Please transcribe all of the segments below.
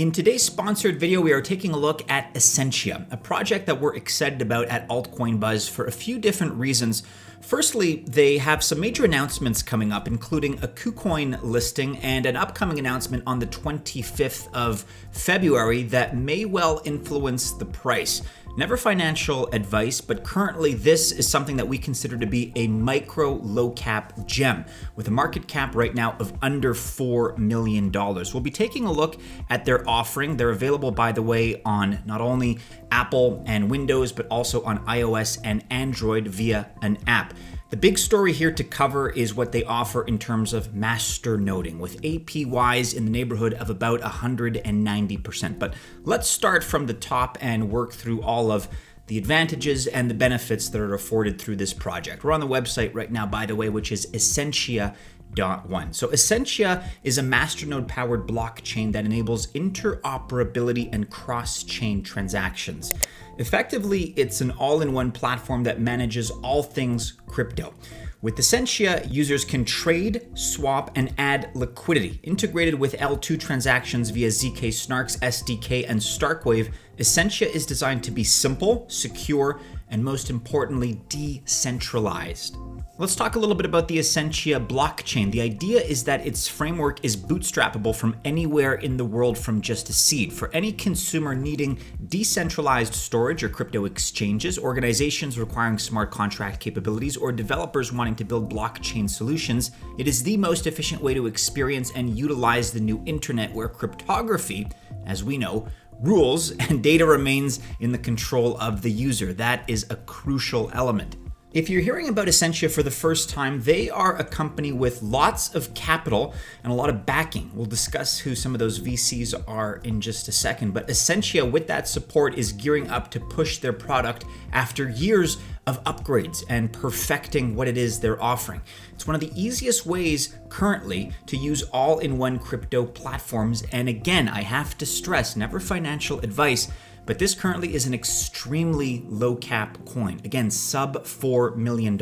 In today's sponsored video, we are taking a look at Essentia, a project that we're excited about at Altcoin Buzz for a few different reasons. Firstly, they have some major announcements coming up, including a Kucoin listing and an upcoming announcement on the 25th of February that may well influence the price. Never financial advice, but currently this is something that we consider to be a micro low cap gem with a market cap right now of under $4 million. We'll be taking a look at their offering. They're available, by the way, on not only Apple and Windows, but also on iOS and Android via an app. The big story here to cover is what they offer in terms of masternoding, with APYs in the neighborhood of about 190%. But let's start from the top and work through all of the advantages and the benefits that are afforded through this project. We're on the website right now, by the way, which is Essentia.one. So Essentia is a masternode powered blockchain that enables interoperability and cross-chain transactions. Effectively, it's an all-in-one platform that manages all things crypto. With Essentia, users can trade, swap, and add liquidity. Integrated with L2 transactions via zk-SNARKs SDK and Starkwave, Essentia is designed to be simple, secure, and most importantly, decentralized. Let's talk a little bit about the Essentia blockchain. The idea is that its framework is bootstrappable from anywhere in the world from just a seed. For any consumer needing decentralized storage or crypto exchanges, organizations requiring smart contract capabilities, or developers wanting to build blockchain solutions, it is the most efficient way to experience and utilize the new internet where cryptography, as we know, rules and data remains in the control of the user. That is a crucial element. If you're hearing about Essentia for the first time, they are a company with lots of capital and a lot of backing. We'll discuss who some of those VCs are in just a second, but Essentia, with that support, is gearing up to push their product after years of upgrades and perfecting what it is they're offering. It's one of the easiest ways currently to use all-in-one crypto platforms, and again, I have to stress, never financial advice, but this currently is an extremely low cap coin. Again, sub $4 million.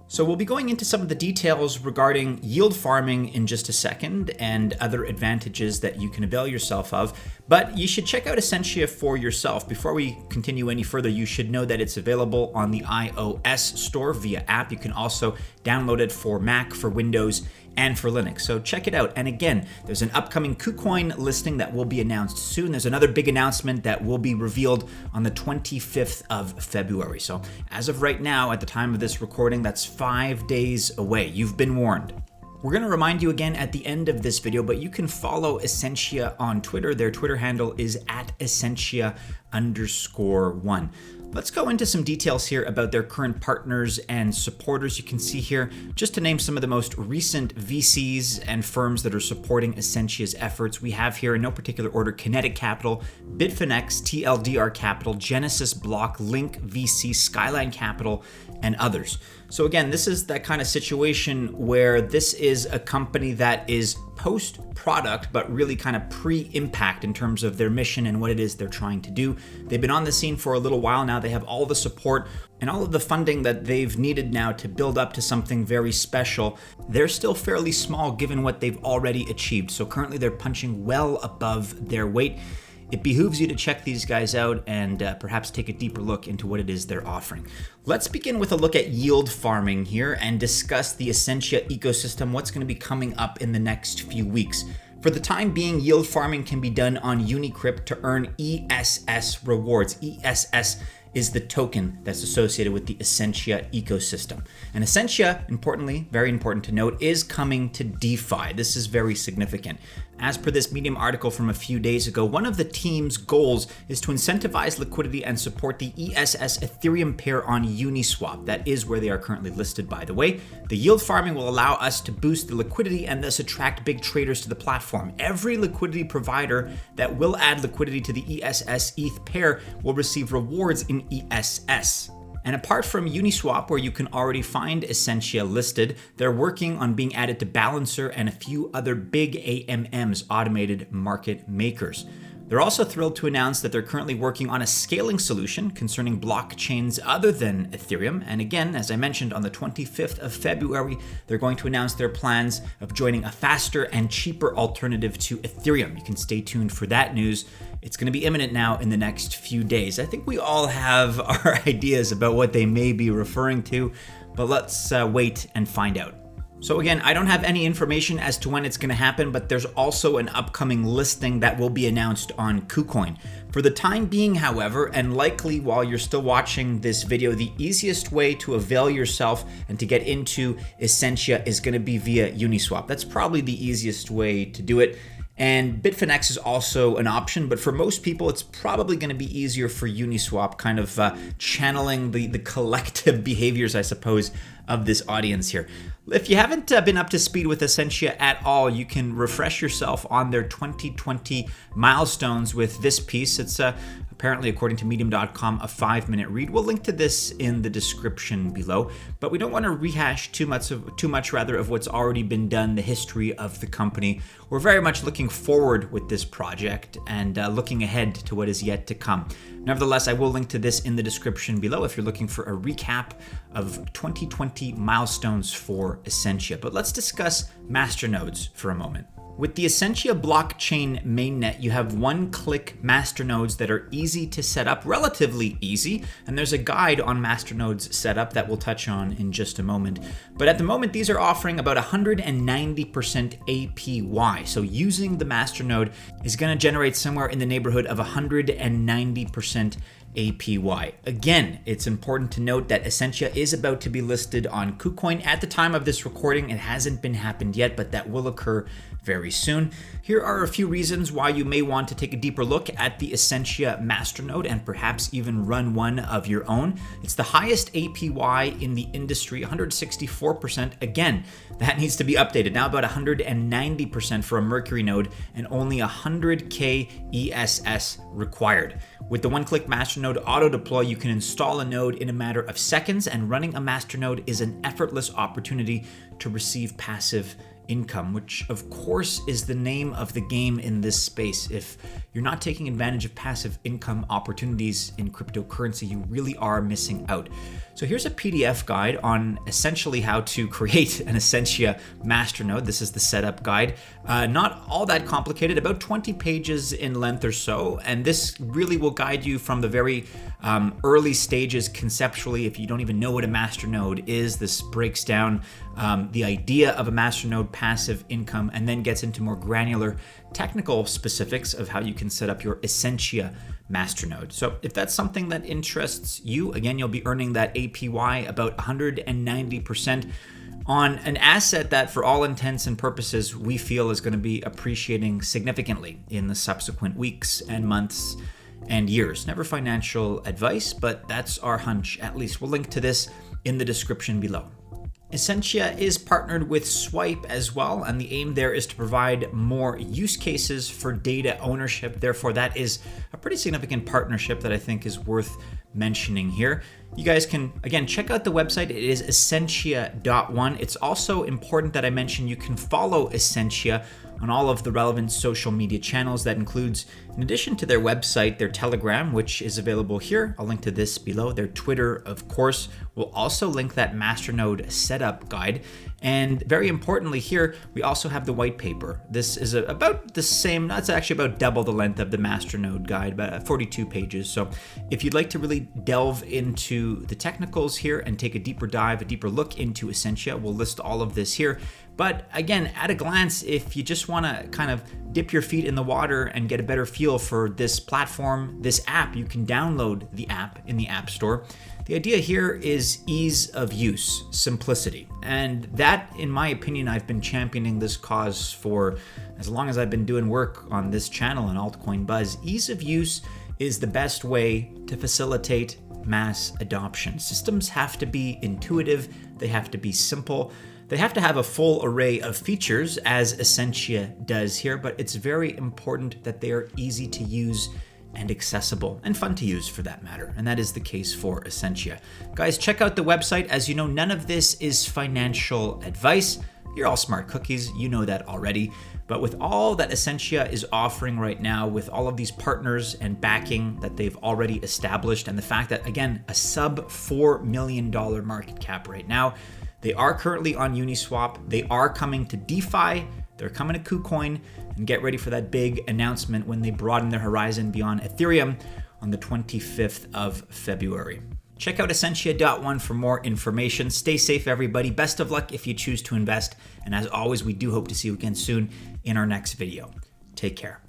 So we'll be going into some of the details regarding yield farming in just a second and other advantages that you can avail yourself of. But you should check out Essentia for yourself. Before we continue any further, you should know that it's available on the iOS store via app. You can also download it for Mac, for Windows, and for Linux. So check it out. And again, there's an upcoming Kucoin listing that will be announced soon. There's another big announcement that will be revealed on the 25th of February. So as of right now, at the time of this recording, that's 5 days away. You've been warned. We're going to remind you again at the end of this video, but you can follow Essentia on Twitter. Their Twitter handle is @Essentia_1. Let's go into some details here about their current partners and supporters. You can see here, just to name some of the most recent VCs and firms that are supporting Essentia's efforts, we have here in no particular order Kinetic Capital, Bitfinex, TLDR Capital, Genesis Block, Link VC, Skyline Capital, and others. So again, this is that kind of situation where this is a company that is post-product, but really kind of pre-impact in terms of their mission and what it is they're trying to do. They've been on the scene for a little while now. They have all the support and all of the funding that they've needed now to build up to something very special. They're still fairly small given what they've already achieved. So currently they're punching well above their weight. It behooves you to check these guys out and perhaps take a deeper look into what it is they're offering. Let's begin with a look at yield farming here and discuss the Essentia ecosystem, what's going to be coming up in the next few weeks. For the time being, yield farming can be done on Unicrypt to earn ESS rewards. ESS is the token that's associated with the Essentia ecosystem. And Essentia, importantly, very important to note, is coming to DeFi. This is very significant. As per this Medium article from a few days ago, one of the team's goals is to incentivize liquidity and support the ESS Ethereum pair on Uniswap. That is where they are currently listed, by the way. The yield farming will allow us to boost the liquidity and thus attract big traders to the platform. Every liquidity provider that will add liquidity to the ESS ETH pair will receive rewards in ESS. And apart from Uniswap, where you can already find Essentia listed, they're working on being added to Balancer and a few other big AMMs, automated market makers. They're also thrilled to announce that they're currently working on a scaling solution concerning blockchains other than Ethereum. And again, as I mentioned, on the 25th of February, they're going to announce their plans of joining a faster and cheaper alternative to Ethereum. You can stay tuned for that news. It's going to be imminent now in the next few days. I think we all have our ideas about what they may be referring to, but let's wait and find out. So again, I don't have any information as to when it's going to happen, but there's also an upcoming listing that will be announced on Kucoin. For the time being, however, and likely while you're still watching this video, the easiest way to avail yourself and to get into Essentia is going to be via Uniswap. That's probably the easiest way to do it. And Bitfinex is also an option, but for most people, it's probably going to be easier for Uniswap, kind of channeling the collective behaviors, I suppose, of this audience here. If you haven't been up to speed with Essentia at all, you can refresh yourself on their 2020 milestones with this piece. It's apparently, according to medium.com, a 5-minute read. We'll link to this in the description below, but we don't want to rehash too much of what's already been done, the history of the company. We're very much looking forward with this project and looking ahead to what is yet to come. Nevertheless, I will link to this in the description below if you're looking for a recap of 2020 milestones for Essentia. But let's discuss Masternodes for a moment. With the Essentia blockchain mainnet, you have one-click masternodes that are easy to set up, relatively easy, and there's a guide on masternodes setup that we'll touch on in just a moment. But at the moment, these are offering about 190% APY. So using the masternode is going to generate somewhere in the neighborhood of 190% APY. Again, it's important to note that Essentia is about to be listed on Kucoin. At the time of this recording, it hasn't happened yet, but that will occur very soon. Here are a few reasons why you may want to take a deeper look at the Essentia masternode and perhaps even run one of your own. It's the highest APY in the industry, 164%. Again, that needs to be updated. Now about 190% for a Mercury node and only 100K ESS required. With the one-click masternode auto deploy, you can install a node in a matter of seconds, and running a masternode is an effortless opportunity to receive passive income, which of course is the name of the game in this space. If you're not taking advantage of passive income opportunities in cryptocurrency, you really are missing out. So here's a PDF guide on essentially how to create an Essentia masternode. This is the setup guide. Not all that complicated, about 20 pages in length or so. And this really will guide you from the very early stages conceptually. If you don't even know what a masternode is, this breaks down the idea of a masternode, passive income, and then gets into more granular technical specifics of how you can set up your Essentia masternode. So if that's something that interests you, again, you'll be earning that APY about 190% on an asset that for all intents and purposes we feel is going to be appreciating significantly in the subsequent weeks and months and years. Never financial advice, but that's our hunch at least. We'll link to this in the description below. Essentia is partnered with Swipe as well, and the aim there is to provide more use cases for data ownership. Therefore, that is a pretty significant partnership that I think is worth mentioning here. You guys can, again, check out the website. It is essentia.one. It's also important that I mention you can follow Essentia on all of the relevant social media channels. That includes, in addition to their website, their Telegram, which is available here. I'll link to this below. Their Twitter, of course. We'll also link that masternode setup guide. And very importantly here, we also have the white paper. This is about the same, that's actually about double the length of the masternode guide, about 42 pages. So if you'd like to really delve into the technicals here and take a deeper dive, a deeper look into Essentia, we'll list all of this here. But again, at a glance, if you just want to kind of dip your feet in the water and get a better feel for this platform, this app, you can download the app in the App Store. The idea here is ease of use, simplicity. And that, in my opinion, I've been championing this cause for as long as I've been doing work on this channel and Altcoin Buzz. Ease of use is the best way to facilitate mass adoption. Systems have to be intuitive, they have to be simple, they have to have a full array of features, as Essentia does here, but it's very important that they are easy to use and accessible and fun to use for that matter. And that is the case for Essentia. Guys, check out the website. As you know, none of this is financial advice. You're all smart cookies, you know that already. But with all that Essentia is offering right now, with all of these partners and backing that they've already established, and the fact that, again, a sub $4 million market cap right now, they are currently on Uniswap, they are coming to DeFi, they're coming to Kucoin, and get ready for that big announcement when they broaden their horizon beyond Ethereum on the 25th of February. Check out Essentia.one for more information. Stay safe, everybody. Best of luck if you choose to invest. And as always, we do hope to see you again soon in our next video. Take care.